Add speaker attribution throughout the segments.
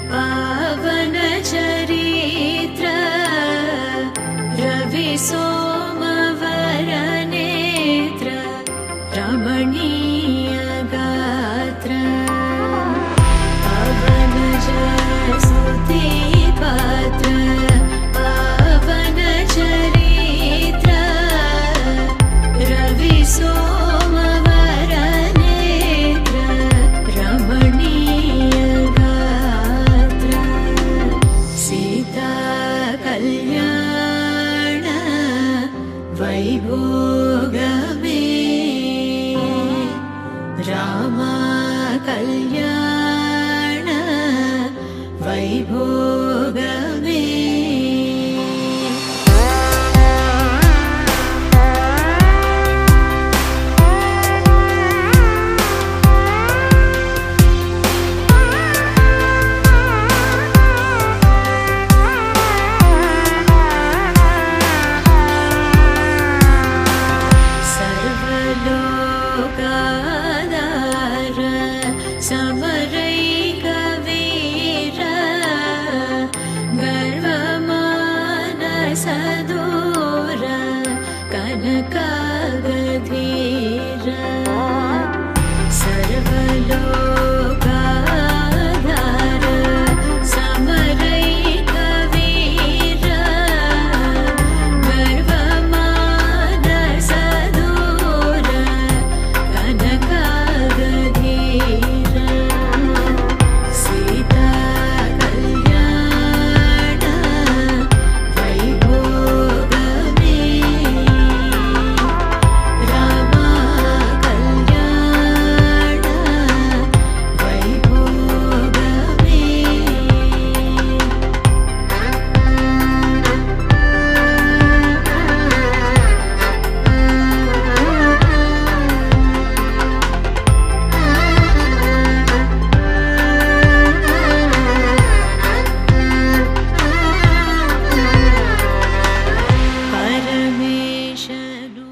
Speaker 1: पावन चरित्र रवि सोमवर नेत्र रमणीय गात्र पवन स्तुति पात्र पावन चरित्र रवि सोमवर नेत्र रमणीय गात्र सीता कल्याण वैभोगमे रामा कल्याण वैभोगमे सर्वलोकाधार समरैक वीर गर्वमानसदूर कनकागधीर सर्वलोकाधार समरैक वीर गर्वमानसदूर कनकागधीर सीता कल्याण वैभोगमे रामा कल्याण वैभोगमे परमेशनु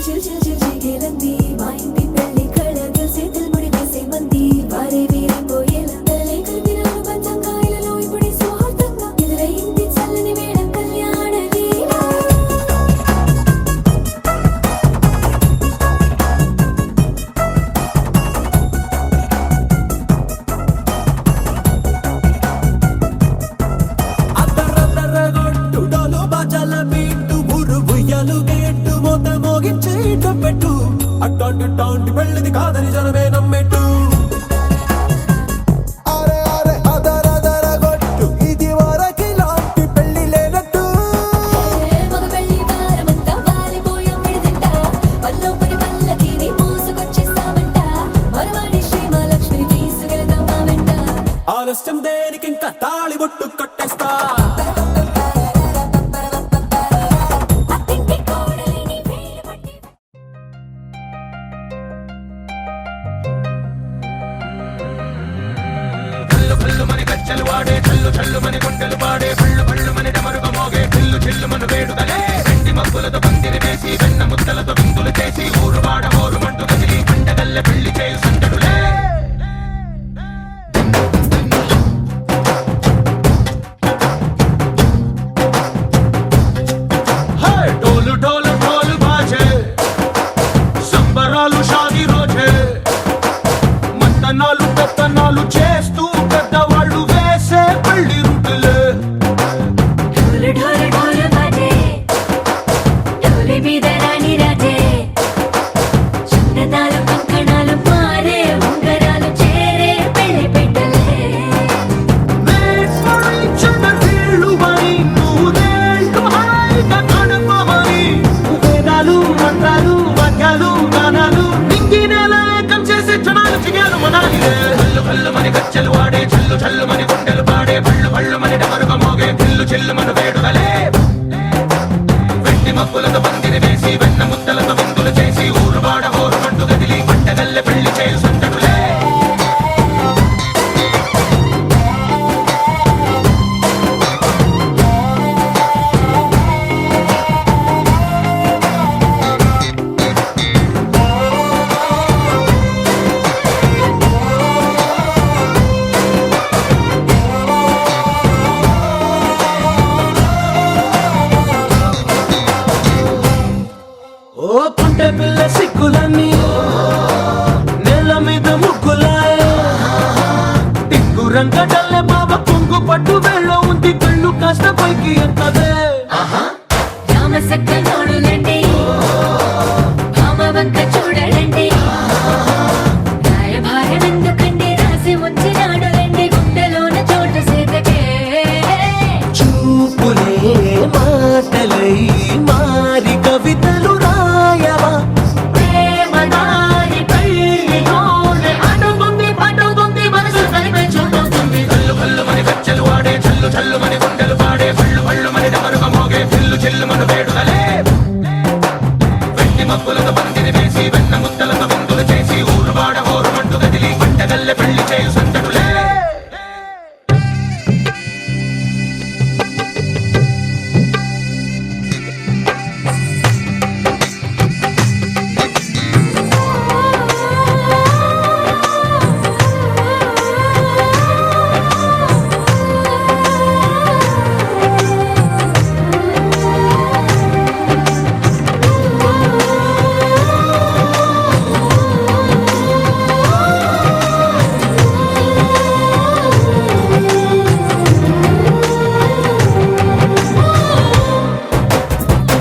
Speaker 2: చిల్చిల్చిల్చిల్చిగేలంది మా ఇంటి పెళ్లి కళగా చేతులు ముడి వేసే మంది వారే వీరిపోయేలా తలలేకలు దినాలు పంచంగాయలలో ఇప్పుడే సౌహార్దంగా ఎదురైంది చల్లని వేళ కళ్యాణ లీల
Speaker 3: అద్దరద్దరగొట్టు డోలు బాజాల బీటు ఊరు ఉయ్యాలు గేట్టు మోత మోగించే పెట్టు అట్టాంటి టాంటి పెళ్ళిది కాదని జనమే నమ్మెట్టు అరే అరే అదరదరగొట్టు ఇది వరకి లాంటి పెళ్లి లేనట్టు
Speaker 2: మగ పెళ్లి వారమంతా వాలిపోయాం విడిదింట పల్లోపరి పల్లకిని మోసుకొచ్చేస్తామంట మరవాడి శ్రీమహాలక్ష్మిని తీసుకెళ్దాం మా వెంట
Speaker 3: ఆలస్యం దేనికి ఇంకా తాళి బొట్టు కట్టేస్తా
Speaker 2: అత్తింటి కోడలిని వేలు పట్టి
Speaker 4: కల్లు కల్లు మని గజ్జలు వాడే చల్లు చల్లు మని గుండెలు పాడే పళ్ళు పళ్ళు మని డమరుగ మోగే పిల్లు చిల్లు మను వేడుదలే వెండి మబ్బులతో పందిరి వేసి వెన్న ముద్దలతో విందులు చేసి ఊరు వాడ ఊరు మంటు కదిలి పండగల్లె పెళ్లి చేయు సందడులే హే డోలు డోలు డోలు బాజే సంబరాలు షాదీ రోజే మంతనాలు పెత్తనాలు చేస్తూ పెద్దవాళ్ళు వేసే పెళ్లి రుటులే
Speaker 2: ढोल ढोल ढोल बाजे ढोली మీద రాణి రాజే చందనాలు కంకణాలు మారే ఉంగరాలు చేరే పెళ్లి పెట్టలే
Speaker 4: వీళ్ళు మరి నూరేళ్ళు హాయిగా గడపమని వేదాలు మంత్రాలు వాక్యాలు గానాలు నింగినేల ఏకం చేసే క్షణాలు చిగాలు మనాలి కల్లు కల్లు మని గజ్జలు వాడే చల్లు చల్లు మని గుండెలు పాడే పళ్ళు పళ్ళు మని డమరుగ మోగే పిల్లు చిల్లు మను వేడుదలే వెండి మబ్బులతో పందిరి వేసి వెన్న ముద్దలతో విందులు చేసి ఊరు వాడ ఊరు మంటు గదిలి పంటగల్లె పెళ్లి చేయు సందడులే పట్టు వేళ్ళ ఉంది కళ్ళు కాస్త పైకి ఎత్తదే
Speaker 1: రామసక్క నోడులండి భామ వంక చూడడండి రాయభారం ఎందుకండి రాసి ఉంచినాడులండి గుండెలోన చోటు సేతకే
Speaker 4: చూపులే మాటలై మారి కవితలు రాయవా
Speaker 1: ప్రేమ దారి పెళ్ళిలోనే అడుగుంది పడుగుంది మనసు కలిపే చోటవుతుంది
Speaker 3: కళ్ళు కళ్ళు మని గజ్జలు వాడే చల్లు చల్లు మని గుండెలు పాడే పళ్ళు పళ్ళు మని డమరుగ మోగే చిల్లు చిల్లు మన వేడుదలే వెండి మబ్బులతో పందిరి వేసి వెన్న ముద్దలతో విందులు చేసి ఊరు వాడ హోరు మంటు గదిలి పంటగల్లె పెళ్లి చేయు సంతడులే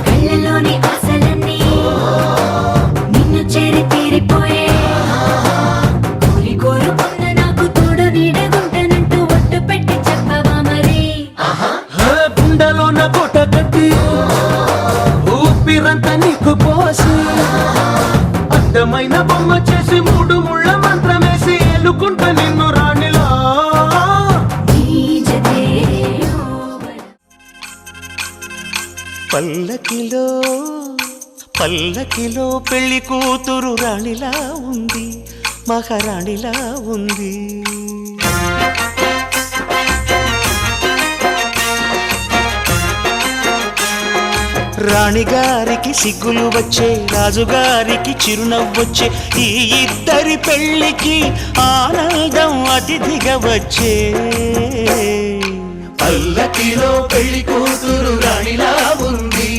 Speaker 1: కళ్ళలోని ఆశలన్నీ నిన్ను చేరి తీరిపోయే కోరి కోరుకున్న నాకు తోడు నీడగుంటనంటూ ఒట్టు పెట్టి చెప్పవా మరి
Speaker 4: గుండెలోన కోట కట్టి ఊపిరంతా నీకు పోసి అడ్డమైన బొమ్మ చేసి మూడు ముళ్ళ మంత్రమేసి ఎలుకుంట నిన్ను రాణిలా
Speaker 1: నీ జతే ఓవర్
Speaker 5: పల్లకిలో పల్లకిలో పెళ్లి కూతురు రాణిలా ఉంది మహారాణిలా ఉంది రాణిగారికి సిగ్గులు వచ్చే రాజుగారికి చిరునవ్వొచ్చే ఈ ఇద్దరి పెళ్లికి ఆనందం అతిథిగా వచ్చే పల్లకిలో పెళ్లి కూతురు రాణిలా ఉంది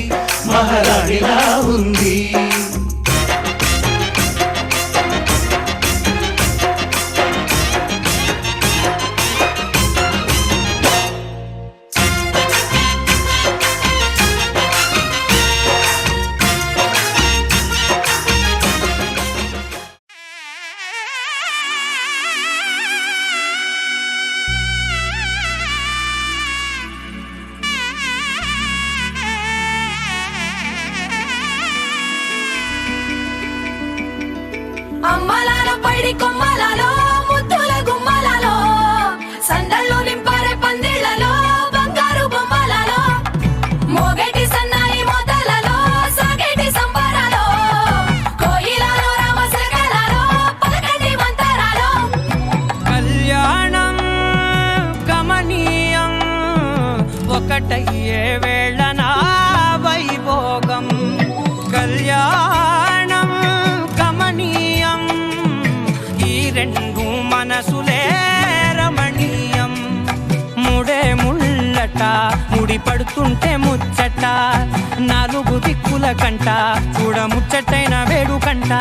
Speaker 5: మహారాణిలా ఉంది
Speaker 2: అమ్మలాల పైడి కొమ్మలలో ముద్దుల గుమ్మలలో సందళ్ళు నింపారే పందిళ్లలో బంగారు బొమ్మలలో మోగేటి సన్నాయి మోతలలో సాగేటి సంబరాలో కోయిలలో రామశకలలో పలకండి మంతరాలో
Speaker 6: కళ్యాణం గమనీయం ఒకటయ్యే వేళ నా వైభోగం కళ్యాణం గమనీయం ఈ రెండు మనసులే రమణీయం ముడే ముళ్ళట ముడి పడుతుంటే ముచ్చట నాలుగు దిక్కుల కంట చూడ ముచ్చటైన వేడుకంట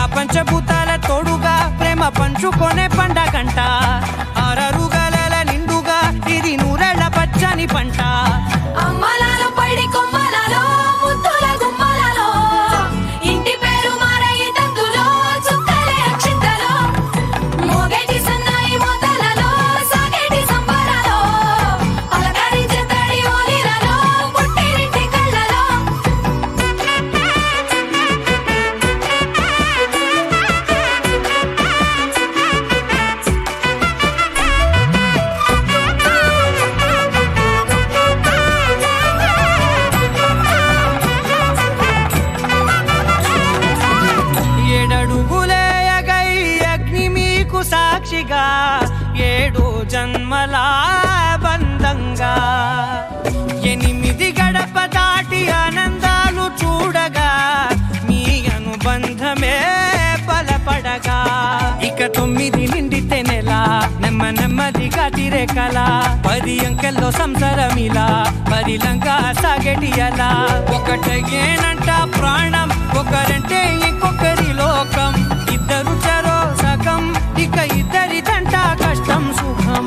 Speaker 6: ఆ పంచభూతాల తోడుగా ప్రేమ పంచుకొనే పండగంట ఆరరుగల నిండుగా ఇది నూరెళ్ళ పచ్చని పంట
Speaker 2: అమ్మలాల పైడి కొమ్మలలో ముద్దుల గుమ్మలలో ఇంటి పేరు మారయి తందులో చుక్కలే అక్షింతలో మోగేటి సన్నాయి మోతలలో సాగేటి సంబరాలో పలకరించే తడి ఓలిలలో పుట్టినింటి కళ్ళలో
Speaker 6: ఏడడుగులేయగై అగ్ని మీకు సాక్షిగా ఏడు జన్మల బంధంగా ఎనిమిది గడప దాటి ఆనందాలు చూడగా మీ అనుబంధమే బలపడగా ఇక 9 నిండితే నెల నెమ్మదిగా తిరే కల 10 అంకెల్లో సంసారమిలా పరిలంగా సాగటి అలా ఒకటేనంట ప్రాణం ఒకరంటే ఇంకొకరి లోకం ఇద్దరు చరో సగం ఇక ఇద్దరిదంట కష్టం సుఖం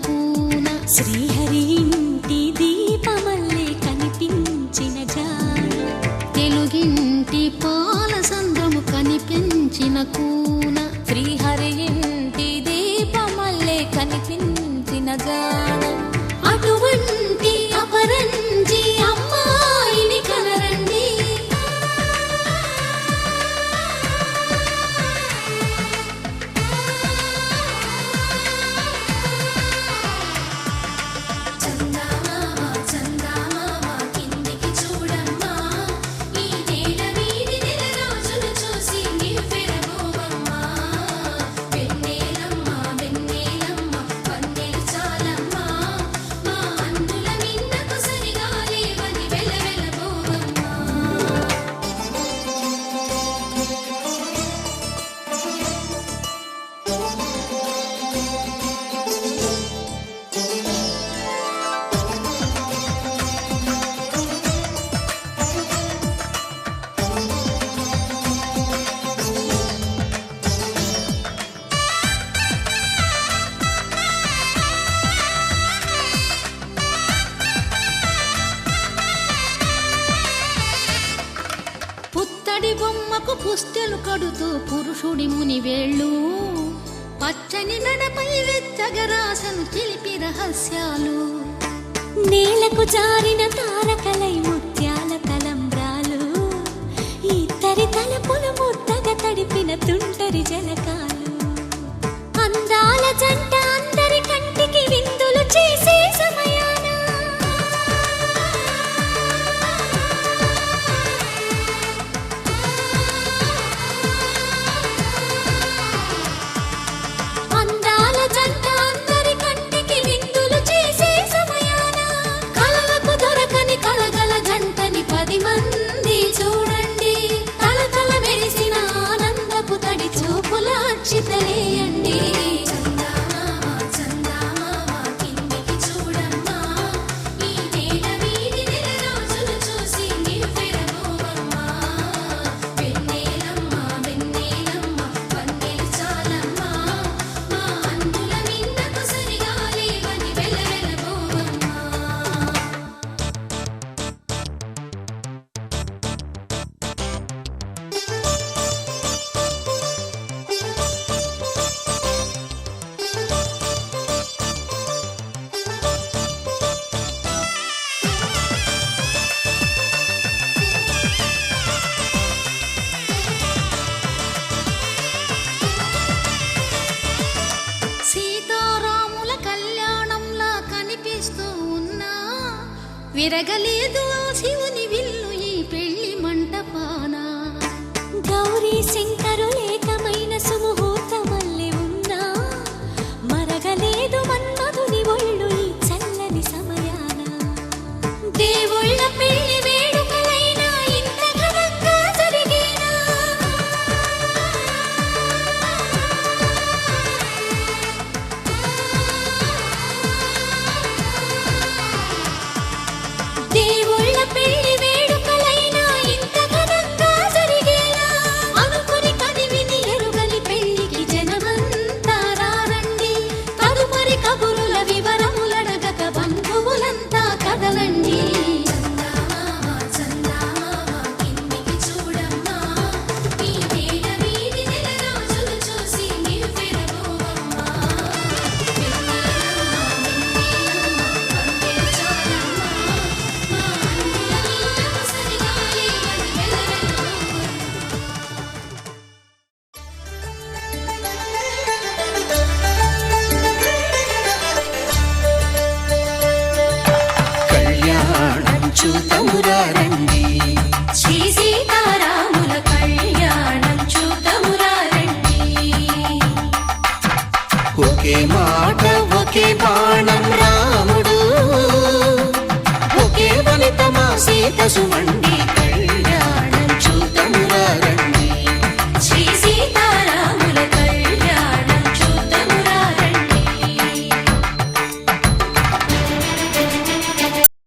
Speaker 2: కూన శ్రీహరి ఇంటి దీపమల్లే కనిపించిన జాన తెలుగింటి పాల సంద్రము కనిపించిన కూన శ్రీహరి ఇంటి దీపమల్లే కనిపించిన జాన అటువంటి అపరంజి అమ్మాయిని కనరండి చందమామ చందమామ కిందికి చూడమ్మా ఈ నేల వీధి నెల రోజులు చూసి నివ్వెరబోవమ్మా వెన్నెలమ్మ వెన్నెలమ్మ వన్నెలు చాలమ్మా మా అందుల మిన్నకు సరిగా లేవని వెలవెలబోవమ్మా పుత్తడి బొమ్మకు పుస్తెలు కడుతూ పురుషుడి ముని వేళ్ళు పచ్చని నడపై వెచ్చగరాసను చిలిపి రహస్యాలు నేలకు జారిన తారకలై ముత్యాల తలంబ్రాలు ఇద్దరి తలపులు ముద్దగా తడిపిన తుంటరి జలకాలు అందాల జంట అందరి కంటికి విందులు చేసే సమయాన అందాల జంట అందరి కంటికి విందులు చేసే సమయాన కలలకు దొరకని కలగల జంటని 10 మంది చూడండి తలతల మెరిసిన ఆనందపు తడి చూపుల అక్షితలేయండి చందమామ చందమామ కిందికి చూడమ్మా ఈ నేల వీధి నెల రోజులు చూసి నివ్వెరబోవమ్మా వెన్నెలమ్మ వెన్నెలమ్మ వన్నెలు చాలమ్మా మా అందుల మిన్నకు సరిగా లేవని వెలవెలబోవమ్మా సీతారాముల కళ్యాణంలా కనిపిస్తూ ఉన్నా విరగలేదు ఆ శివుని విల్లు ఈ పెళ్లి మంటపాన గౌరీ శంకరులేకమైన సుముహూర్తమల్లె ఉన్నా మరగలేదు మన్మధుని ఒళ్ళు ఈ చల్లని సమయాన దేవుళ్ళ పెళ్లి వేడుకలైనా ఇంత ఘనంగా జరిగేనా దేవుళ్ళ పెళ్లి వేడుకలైనా ఇంత ఘనంగా జరిగేనా అనుకుని కదివిని ఎరుగని పెళ్లికి జనమంతా రారండి తదుపరి కబురుల వివరములడగక బంధువులంతా కదలండి చందమామ చందమామ కిందికి చూడమ్మా ఈ నేల వీధి నెల రోజులు చూసి నివ్వెరబోవమ్మా వెన్నెలమ్మ వెన్నెలమ్మ వన్నెలు చాలమ్మా మా అందుల మిన్నకు సరిగా లేవని వెలవెలబోవమ్మా
Speaker 5: కళ్యాణం చూతమురా రండి
Speaker 2: శ్రీ సీతారాముల కళ్యాణం చూతమురా రండి
Speaker 5: ఒకే మాట ఒకే బాణం రాముడు ఒకే వనిత మా సీత సుమండి